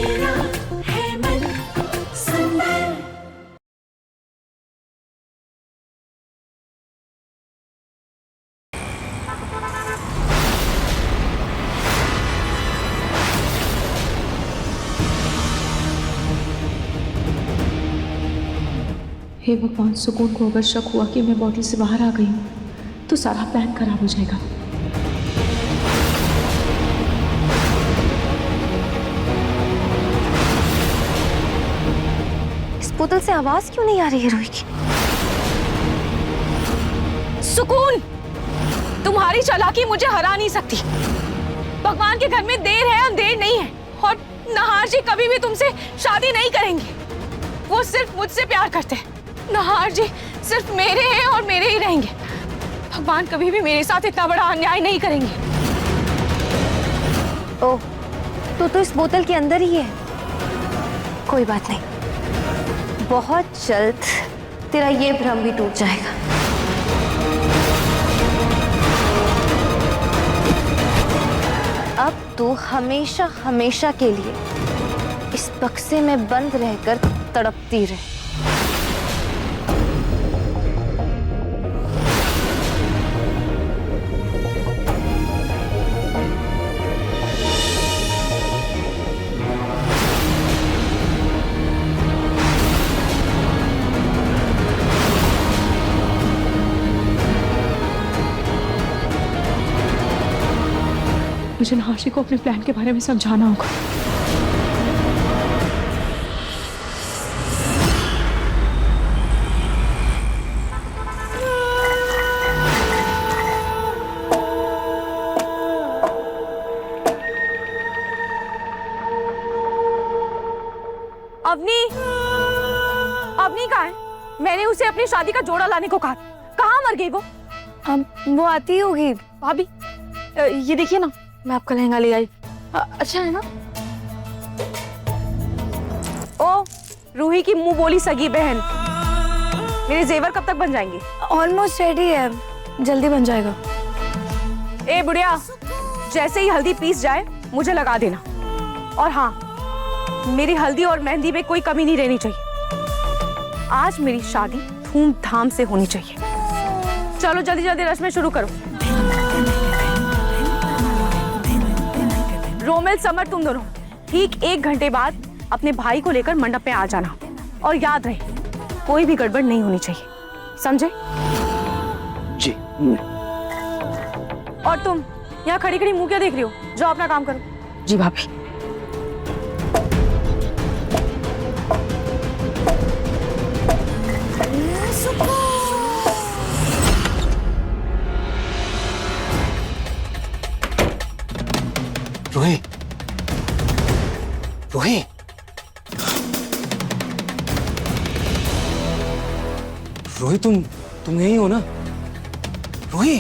मेरा है मन सुंदर। हे भगवान, सुकून को अगर शक हुआ कि मैं बॉटल से बाहर आ गई हूँ तो सारा प्लान खराब हो जाएगा। इस बोतल से आवाज क्यों नहीं आ रही है रूही की? सुकून, तुम्हारी चालाकी मुझे हरा नहीं सकती। भगवान के घर में देर है अंधेर नहीं है, और नहार जी कभी भी तुमसे शादी नहीं करेंगे। वो सिर्फ मुझसे प्यार करते हैं। नहार जी सिर्फ मेरे हैं और मेरे ही रहेंगे। भगवान कभी भी मेरे साथ इतना बड़ा अन्याय नहीं करेंगे। ओह, तो इस बोतल के अंदर ही है। कोई बात नहीं, बहुत जल्द तेरा ये भ्रम भी टूट जाएगा। अब तू हमेशा हमेशा के लिए इस बक्से में बंद रहकर तड़पती रहे। मुझे नहाशी को अपने प्लान के बारे में समझाना होगा। अवनी, अवनी कहाँ है? मैंने उसे अपनी शादी का जोड़ा लाने को कहा। कहाँ मर गई वो? वो आती होगी। भाभी, ये देखिए ना, मैं आपका लहंगा ले आई। अच्छा है ना? ओ, रूही की मुंह बोली सगी बहन, मेरे जेवर कब तक बन जाएंगे? ऑलमोस्ट रेडी है, जल्दी बन जाएगा। ए बुढ़िया, जैसे ही हल्दी पीस जाए मुझे लगा देना। और हाँ, मेरी हल्दी और मेहंदी में कोई कमी नहीं रहनी चाहिए। आज मेरी शादी धूमधाम से होनी चाहिए। चलो जल्दी जल्दी रस्में शुरू करो। रोमेल, समर, तुम दोनों ठीक 1 घंटे बाद अपने भाई को लेकर मंडप में आ जाना। और याद रहे, कोई भी गड़बड़ नहीं होनी चाहिए, समझे? जी। और तुम यहाँ खड़ी खड़ी मुंह क्या देख रही हो? जाओ अपना काम करो। जी भाभी। रोही, रोही, रोही, तुम यहीं हो ना? रोही,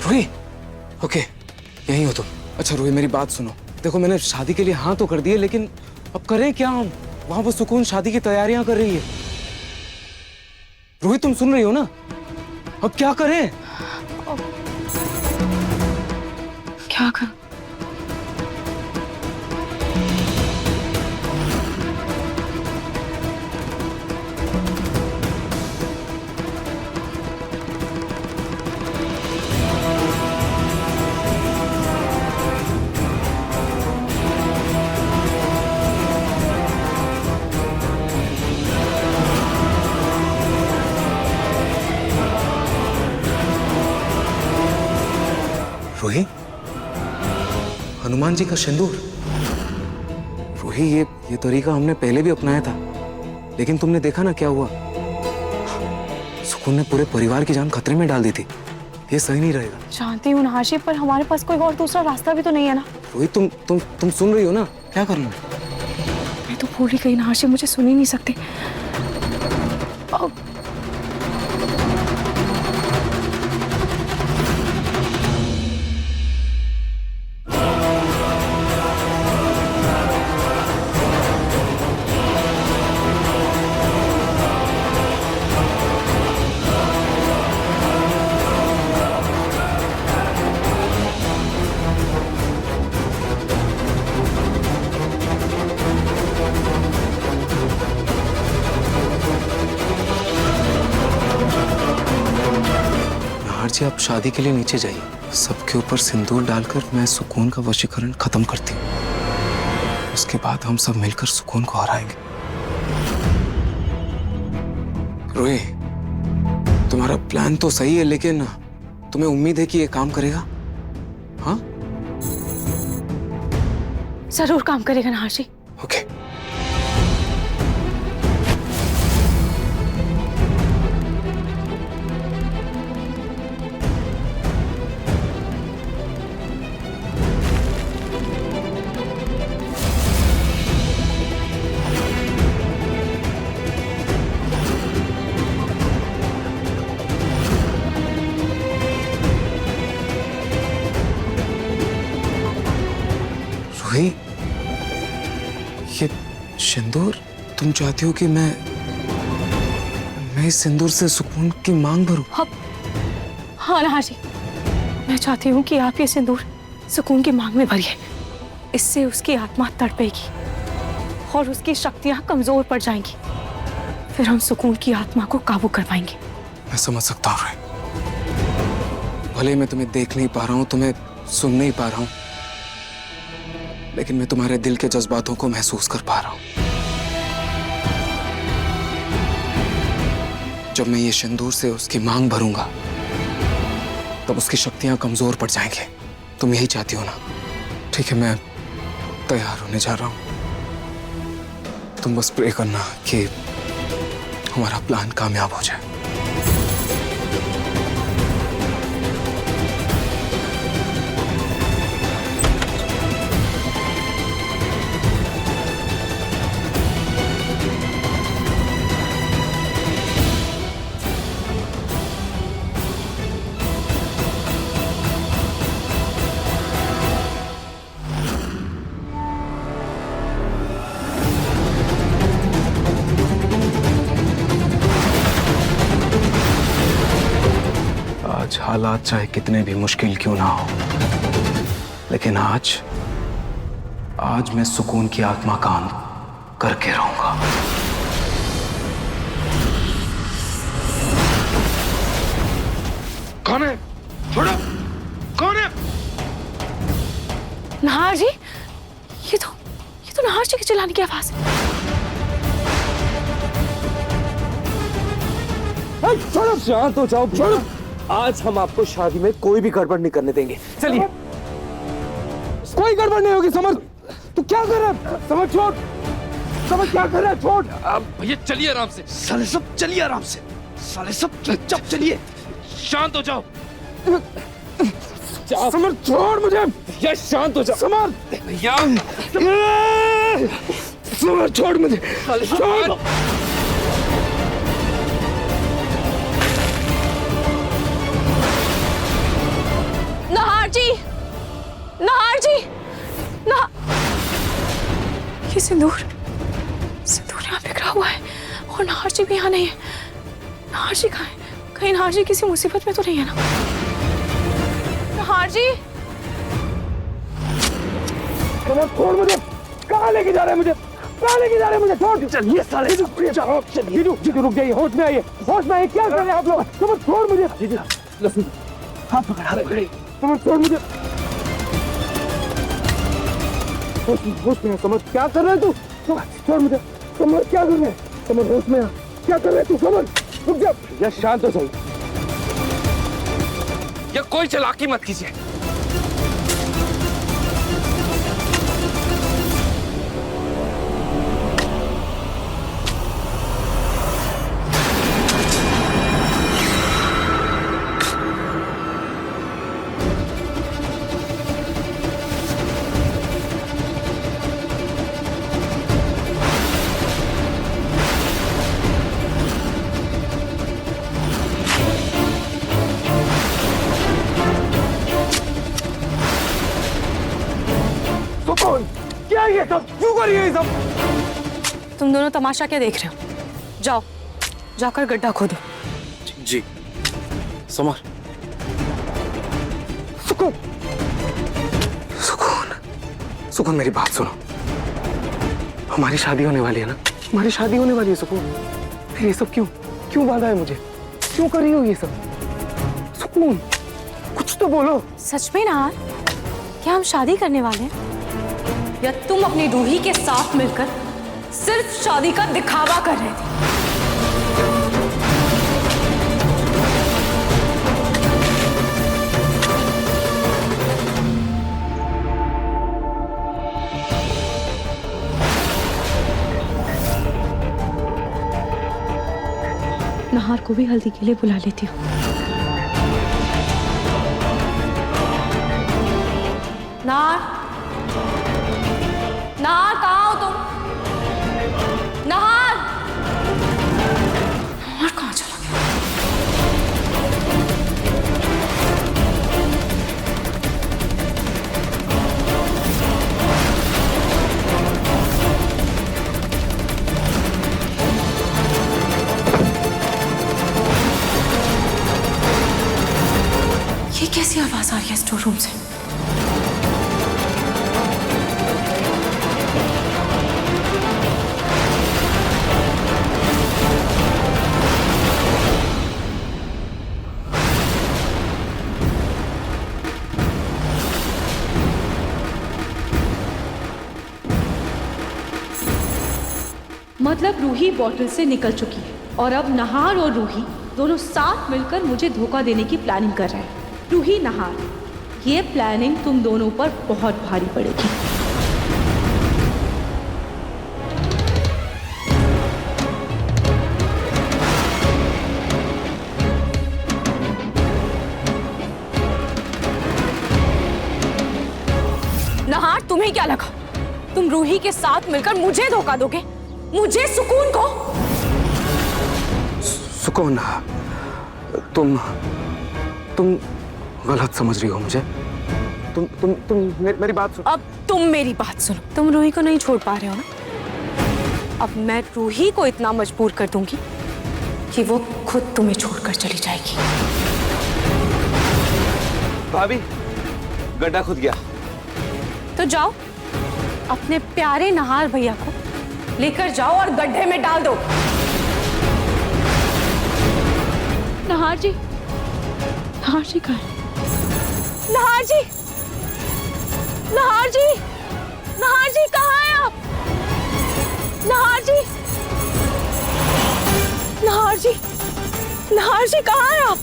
रोही, ओके, यहीं हो तुम। अच्छा रोही, मेरी बात सुनो। देखो, मैंने शादी के लिए हाँ तो कर दी है, लेकिन अब करें क्या हम? वहां पर सुकून शादी की तैयारियां कर रही है। रोही, तुम सुन रही हो ना? अब क्या करें? क्या करूं? रोही, हनुमान जी का सिंदूर। रोही, ये तरीका हमने पहले भी अपनाया था, लेकिन तुमने देखा ना क्या हुआ। सुकून ने पूरे परिवार की जान खतरे में डाल दी थी। ये सही नहीं रहेगा। जानती हूँ नहाशी, पर हमारे पास कोई और दूसरा रास्ता भी तो नहीं है ना। रोही, तुम सुन रही हो ना? क्या करना है? मैं तो भूल ही गई नहाशी, मुझे सुन ही नहीं सकते। लीजिए, आप शादी के लिए नीचे जाइए। सबके ऊपर सिंदूर डालकर मैं सुकून का वशीकरण खत्म करती हूँ। उसके बाद हम सब मिलकर सुकून को हराएंगे। रोए, तुम्हारा प्लान तो सही है, लेकिन तुम्हें उम्मीद है कि ये काम करेगा? हाँ, जरूर काम करेगा नहार जी। ओके। रोही, ये सिंदूर, तुम चाहती हो कि मैं इस सिंदूर से सुकून की मांग भरूं? हाँ नहार जी, मैं चाहती हूँ कि आप ये सिंदूर सुकून की मांग में भरिए। इससे उसकी आत्मा तड़पेगी और उसकी शक्तियाँ कमजोर पड़ जाएंगी। फिर हम सुकून की आत्मा को काबू कर पाएंगे। मैं समझ सकता हूँ रोही। भले मैं तुम्हें देख नहीं पा रहा हूँ, तुम्हें सुन नहीं पा रहा हूँ, लेकिन मैं तुम्हारे दिल के जज्बातों को महसूस कर पा रहा हूं। जब मैं ये सिंदूर से उसकी मांग भरूंगा, तब उसकी शक्तियां कमजोर पड़ जाएंगी। तुम यही चाहती हो ना? ठीक है, मैं तैयार होने जा रहा हूं। तुम बस प्रे करना कि हमारा प्लान कामयाब हो जाए। आज हालात चाहे कितने भी मुश्किल क्यों ना हो, लेकिन आज मैं सुकून की आत्मा का अंत करके रहूंगा। कौन है? छोड़ो! कौन है? नहार जी, ये तो नहार जी के चिल्लाने की आवाज है। छोड़ो! शांत हो जाओ। छोड़ो! आज हम आपको शादी में कोई भी गड़बड़ नहीं करने देंगे। चलिए। कोई गड़बड़ नहीं होगी। समर, तू क्या कर रहा है? समर छोड़। समर क्या कर रहा है? छोड़। भैया चलिए आराम से। साले सब चलिए आराम से। साले सब चुपचाप चलिए। शांत हो जाओ। समर छोड़ मुझे। भैया शांत हो जाओ। समर भैया समर छोड़ मुझे। छोड़। नहार जी, नहार जी, ये सिंदूर यहाँ बिखरा हुआ है और नहार जी भी यहाँ नहीं है। नहार जी कहाँ है? कहीं नहार जी किसी मुसीबत में तो नहीं है ना? नहार जी, छोड़ मुझे। कहाँ लेके जा रहे हैं मुझे? कहाँ लेके जा रहे हैं मुझे? छोड़। चलिए साले चलिए। रुक जाइए। होश में आइए। होश में आइए। क्या कर रहे हैं आप लोग? समझ छोड़ मुझे। हाथ पकड़, हाथ पकड़। समझ छोड़ मुझे। होश में। समझ क्या कर रहे हैं तू? छोड़ मुझे। समझ क्या कर रहे हैं? समझ होश में। क्या कर रहे हैं तू? समझ रुक जा। या शांत हो जाइए। या कोई चालाकी मत कीजिए। क्या ये सब? क्यों कर रही है ये सब? तुम दोनों तमाशा क्या देख रहे हो? जाओ, जाकर गड्ढा खोदो। जी। समर। सुकून, सुकून, सुकून मेरी बात सुनो। हमारी शादी होने वाली है ना? हमारी शादी होने वाली है सुकून। फिर ये सब क्यों बांधा है मुझे? क्यों कर रही हो ये सब? सुकून, कुछ तो बोलो। सच में ना, क्या हम शादी करने वाले हैं या तुम अपनी रूही के साथ मिलकर सिर्फ शादी का दिखावा कर रहे थे? नहार को भी हल्दी के लिए बुला लेती हूँ। नार, नार कहाँ हो तुम? नार, नार कहाँ चला गया? ये कैसी आवाज आ रही है स्टोर रूम से? मतलब रूही बॉटल से निकल चुकी है और अब नहार और रूही दोनों साथ मिलकर मुझे धोखा देने की प्लानिंग कर रहे हैं। रूही, नहार, ये प्लानिंग तुम दोनों पर बहुत भारी पड़ेगी। नहार, तुम्हें क्या लगा तुम रूही के साथ मिलकर मुझे धोखा दोगे? मुझे, सुकून को? सुकून, तुम गलत समझ रही हो मुझे। तुम मेरी बात सुनो। अब तुम मेरी बात सुनो। तुम रूही को नहीं छोड़ पा रहे हो ना? अब मैं रूही को इतना मजबूर कर दूंगी कि वो खुद तुम्हें छोड़कर चली जाएगी। भाभी, गड्ढा खुद गया। तो जाओ, अपने प्यारे नहार भैया को लेकर जाओ और गड्ढे में डाल दो। नहार जी, नहार जी कहाँ है? नहार जी, नहार जी, नहार जी कहाँ हैं आप? नहार जी, नहार जी, नहार जी कहाँ हैं आप?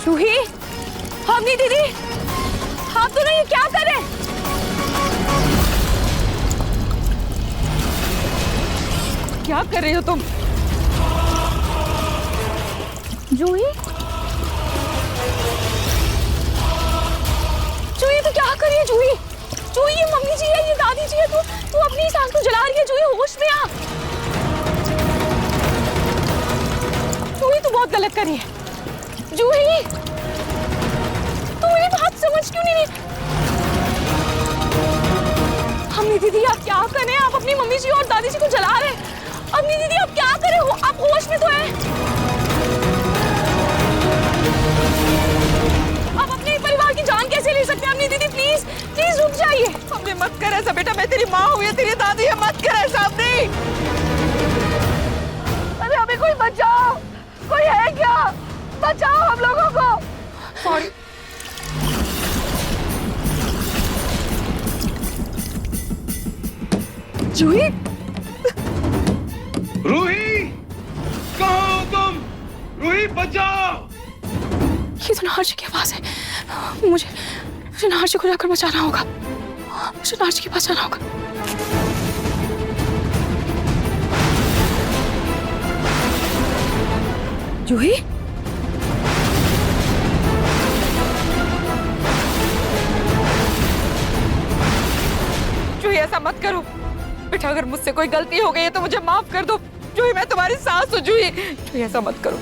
रूही, हमनी दीदी, आप दोनों ये क्या कर रहे हैं? क्या कर रही हो तुम? जूही, जूही तो क्या कर रही है? जूही, जूही, ये मम्मी जी है, ये दादी जी है, तू अपनी सांस को जला रही है। जूही, होश में आ। जूही, तू बहुत गलत कर रही है। जूही, तू मेरी बात समझ क्यों नहीं रही? अम्मी दीदी, आप क्या कर रहे हैं? आप अपनी मम्मी जी और दादी जी को जला रहे हैं। अम्मी दीदी, आप क्या कर रहे हो? आप होश में तो हैं? आप अपने परिवार की जान कैसे ले सकते हैं? अम्मी दीदी, प्लीज प्लीज रुक जाइए। हमने मत कर ऐसा बेटा, मैं तेरी माँ हूँ, तेरी दादी है, मत कर ऐसा। नहीं, अरे हमें कोई बचाओ, कोई है क्या? बचाओ हम लोगों को। सॉरी। जूही, रूही, कहाँ हो तुम? रूही, बचाओ! ये तो नहार जी की आवाज है। मुझे नहार जी को जाकर बचाना होगा। मुझे नहार जी के पास जाना होगा। जूही, जूही, ऐसा मत करो बेटा। अगर मुझसे कोई गलती हो गई है तो मुझे माफ कर दो। जूही, मैं तुम्हारी सास हूँ। जूही, जूही, ऐसा मत करो।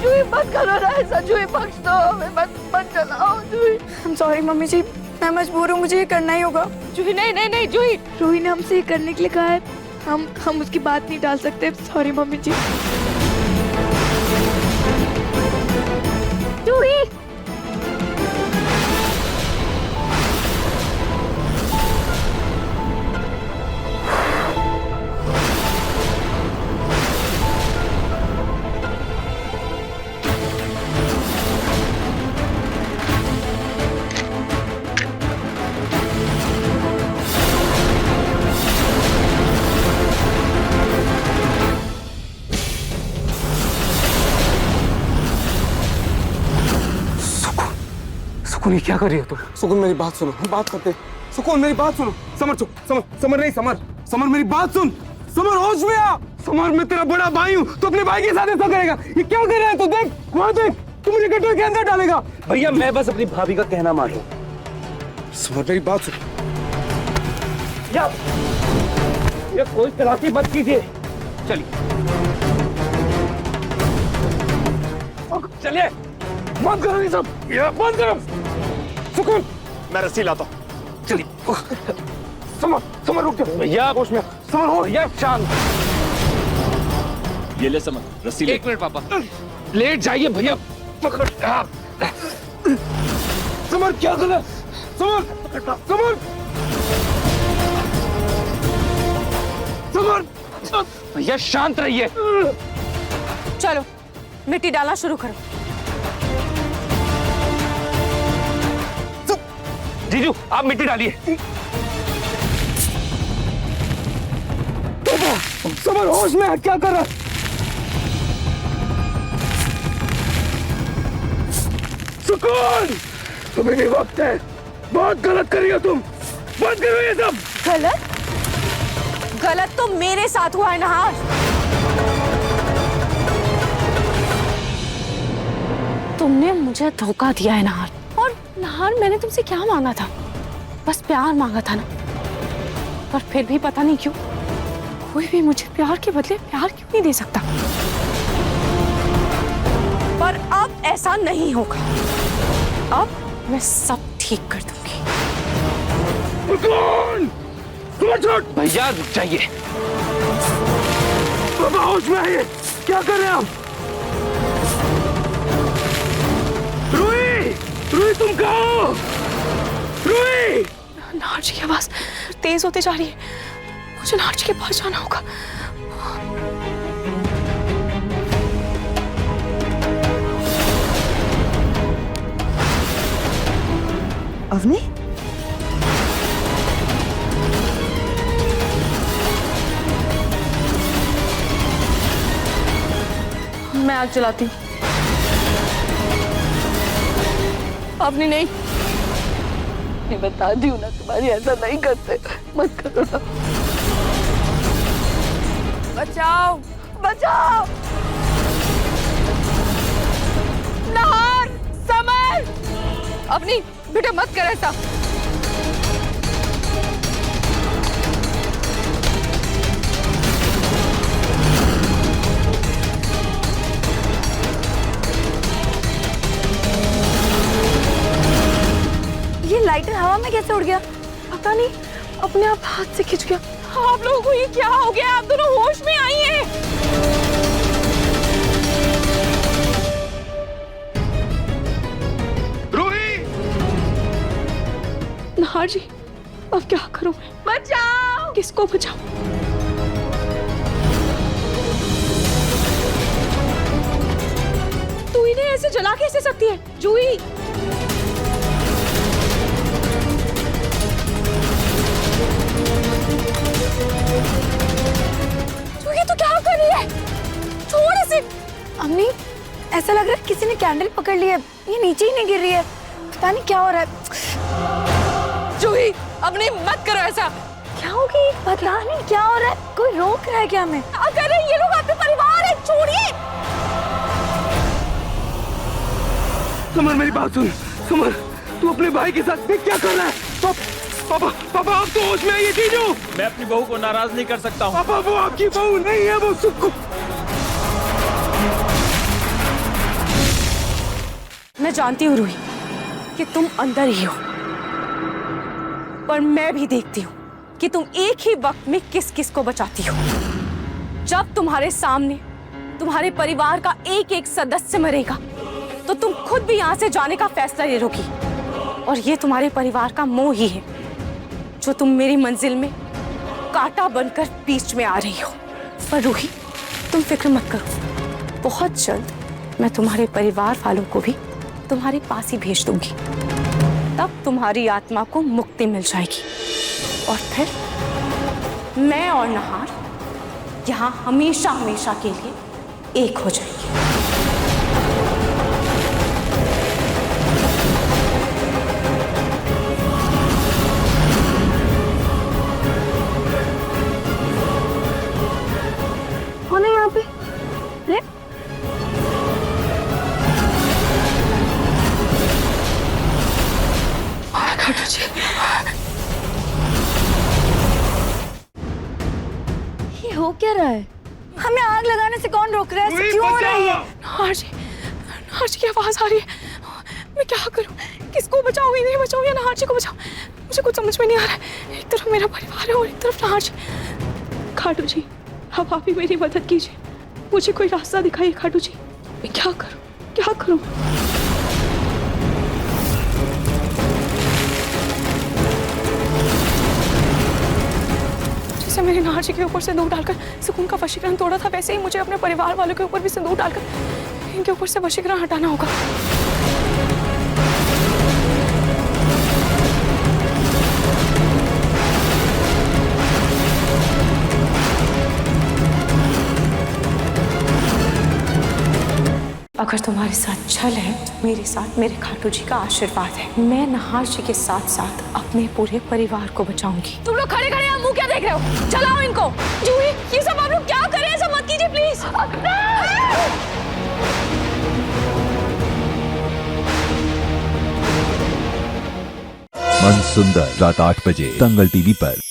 जूही, मत करो ना ऐसा। जूही, बख्श दो हमें, मत चलाओ। जूही, I'm sorry मम्मी जी, मैं मजबूर हूँ, मुझे ये करना ही होगा। जूही, नहीं नहीं नहीं। जूही, रूही ने हमसे ये करने के लिए कहा है, हम उसकी बात नहीं टाल सकते। सॉरी मम्मी जी। रूही सुकून, ये क्या कर रही हो तुम? सुकून मेरी बात सुनो, बात करते। सुकून मेरी बात सुनो। समर चुप, समर, समर नहीं, समर, समर मेरी बात सुन। समर होश में आ। समर मैं तेरा बड़ा भाई हूँ, तू अपने भाई के साथ ऐसा करेगा? ये क्या कर रहा है तू? देख वहाँ देख, तू मुझे गड्ढे के अंदर डालेगा। भैया मैं बस अपनी भाभी का कहना मान लूं। समर मेरी बात सुन। ये कोई तलाशी मत कीजिए। चलिए चलिए, बंद करो ये सब, ये बंद करो। सुकून, मैं रस्सी लाता हूं। चलिए। समर, समर रुक जाओ भैया, होश में। समर हो भैया, शांत। ये ले समझ, रस्सी ले। एक मिनट पापा, लेट जाइए भैया। पकड़। समर क्या गलत? समर, समर, समर, भैया शांत रहिए। चलो मिट्टी डालना शुरू करो। जीजू आप मिट्टी डालिए। समर होश में है, क्या कर रहा है? सुकून, तुम्हें भी वक्त है। बहुत गलत कर रही हो तुम, बंद करो ये सब। गलत? गलत तो मेरे साथ हुआ है नहार। तुमने मुझे धोखा दिया है नहार। और नहार मैंने तुमसे क्या मांगा था? बस प्यार मांगा था ना। पर फिर भी पता नहीं क्यों कोई भी मुझे प्यार के बदले प्यार क्यों नहीं दे सकता। पर अब ऐसा नहीं होगा। अब मैं सब ठीक कर दूंगी। भैया रुक जाइए। बाबा होश में आइए, क्या कर रहे हैं आप? रूही, रूही तुम कहाँ हो? रूही! नार जी की आवाज तेज होती जा रही है। मुझे नार जी के पास जाना होगा। अवनी, मैं आग जलाती हूँ। अपनी नहीं, मैं बताती हूँ ना, तुम्हारी ऐसा नहीं करते। मत करो ना। बचाओ, बचाओ। नहार, समर, अपनी बेटा मत कर ऐसा। ये लाइटर हवा में कैसे उड़ गया? पता नहीं, अपने आप हाथ से खिंच गया। आप लोगों को ये क्या हो गया? आप दोनों होश में आई हैं। रूही! नहार जी, अब क्या करूं मैं? बचाओ! किसको बचाऊं? तू इन्हें ऐसे जला कैसे सकती है? जूही! ये तो क्या कर रही है? छोड़ इसे। अम्मी, ऐसा लग रहा है किसी ने कैंडल पकड़ ली है। ये नीचे ही नहीं गिर रही है। पता नहीं क्या हो रहा है। जूही, अपनी मत करो ऐसा। क्या हो गई? पता नहीं क्या हो रहा है। कोई रोक रहा है क्या हमें? अगर ये लोग आपके परिवार है, छोड़िए। समर मेरी बात सुन। समर, तू अपने भाई के साथ क्या कर रहा है? पापा, पापा आप तो होश में आइए। जीजू, मैं अपनी बहू को नाराज नहीं कर सकता हूँ। पापा वो आपकी बहू नहीं है, वो सुकून। मैं जानती हूँ रूही कि तुम अंदर ही हो, पर मैं भी देखती हूँ कि तुम एक ही वक्त में किस किस को बचाती हो। जब तुम्हारे सामने तुम्हारे परिवार का एक एक सदस्य मरेगा तो तुम खुद भी यहाँ से जाने का फैसला ले लोगी। और ये तुम्हारे परिवार का मोह ही है जो तुम मेरी मंजिल में कांटा बनकर बीच में आ रही हो। पर रूही, तुम फिक्र मत करो, बहुत जल्द मैं तुम्हारे परिवार वालों को भी तुम्हारे पास ही भेज दूंगी। तब तुम्हारी आत्मा को मुक्ति मिल जाएगी और फिर मैं और नहार यहाँ हमेशा हमेशा के लिए एक हो जाएंगे। कौन है यहाँ पे? अरे ये हो क्या रहा है? हमें आग लगाने से कौन रोक रहा है? ऐसे क्यों हो रही है? नहार जी की आवाज आ रही है। मैं क्या करूं? किसको बचाऊं? इन्हें बचाऊं या नहार जी को बचाऊं? मुझे कुछ समझ में नहीं आ रहा है। एक तरफ मेरा परिवार है और एक तरफ नहार जी। खाटू जी, अब आप ही मेरी मदद कीजिए, मुझे कोई रास्ता दिखाइए खाटू जी। मैं क्या करूं, क्या करूं? जैसे मेरे नहार जी के ऊपर सिंदूर डालकर सुकून का वशीकरण तोड़ा था, वैसे ही मुझे अपने परिवार वालों के ऊपर भी सिंदूर डालकर इनके ऊपर से वशीकरण हटाना होगा। अगर तुम्हारे साथ छल है, मेरे साथ मेरे खाटू जी का आशीर्वाद है। मैं नहार जी के साथ साथ अपने पूरे परिवार को बचाऊंगी। तुम लोग खड़े खड़े मुंह क्या देख रहे हो? चलाओ इनको। जूही, ये सब आप लोग क्या कर रहे हैं? ऐसा मत कीजिए प्लीज। मन सुंदर रात 8 बजे दंगल टीवी पर।